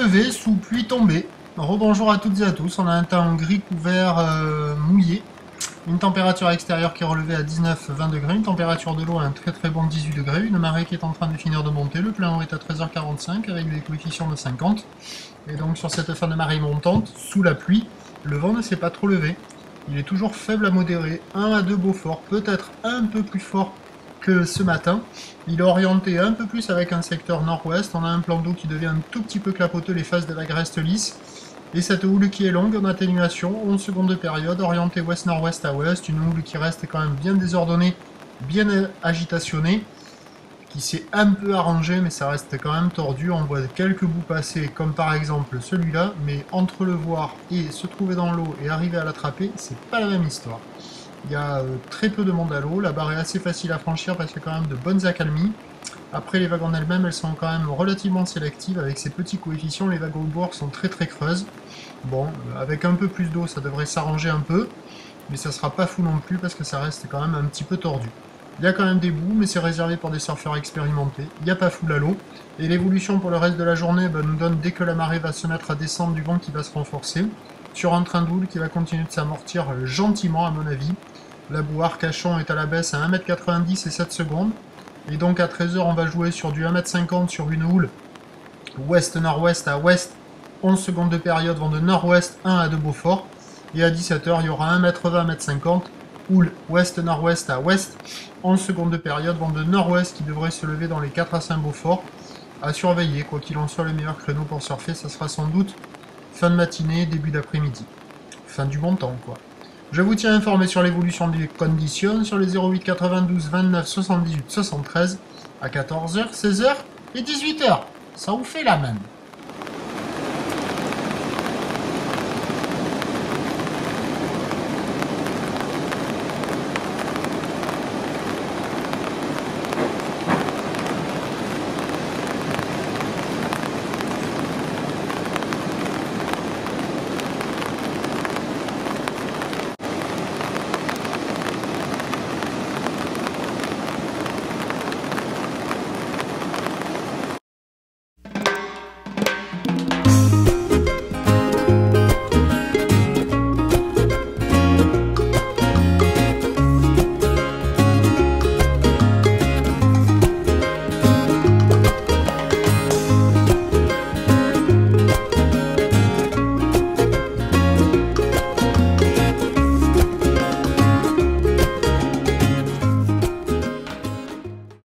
lever sous pluie tombée. Rebonjour à toutes et à tous, on a un temps gris couvert mouillé, une température extérieure qui est relevée à 19-20 degrés, une température de l'eau à un très bon 18 degrés, une marée qui est en train de finir de monter, le plein eau est à 13h45 avec des coefficients de 50, et donc sur cette fin de marée montante, sous la pluie, le vent ne s'est pas trop levé, il est toujours faible à modéré, 1 à 2 Beaufort, peut-être un peu plus fort que ce matin. Il est orienté un peu plus avec un secteur nord-ouest, on a un plan d'eau qui devient un tout petit peu clapoteux, les faces de la restent lisses. Et cette houle qui est longue en atténuation, 11 secondes de période, orientée ouest-nord-ouest à ouest, une houle qui reste quand même bien désordonnée, bien agitationnée, qui s'est un peu arrangée, mais ça reste quand même tordu. On voit quelques bouts passer, comme par exemple celui-là, mais entre le voir et se trouver dans l'eau et arriver à l'attraper, c'est pas la même histoire. Il y a très peu de monde à l'eau, la barre est assez facile à franchir parce qu'il y a quand même de bonnes accalmies. Après, les vagues en elles-mêmes, elles sont quand même relativement sélectives. Avec ces petits coefficients, les vagues au bord sont très creuses. Bon, avec un peu plus d'eau, ça devrait s'arranger un peu, mais ça sera pas fou non plus parce que ça reste quand même un petit peu tordu. Il y a quand même des bouts, mais c'est réservé pour des surfeurs expérimentés. Il n'y a pas foule à l'eau. Et l'évolution pour le reste de la journée nous donne, dès que la marée va se mettre à descendre, du vent qui va se renforcer, sur un train d'houle qui va continuer de s'amortir gentiment à mon avis. La boue Arcachon est à la baisse à 1m90 et 7 secondes. Et donc à 13h, on va jouer sur du 1m50 sur une houle ouest-nord-ouest à ouest. 11 secondes de période vont de nord-ouest 1 à 2 Beaufort. Et à 17h, il y aura 1m20, 1m50. Houle ouest-nord-ouest à ouest. 11 secondes de période vont de nord-ouest qui devrait se lever dans les 4 à 5 Beaufort. À surveiller, quoi qu'il en soit, le meilleur créneau pour surfer, ça sera sans doute fin de matinée, début d'après-midi. Fin du bon temps, quoi. Je vous tiens informé sur l'évolution des conditions sur les 08 92 29 78 73 à 14h, 16h et 18h. Ça vous fait la même.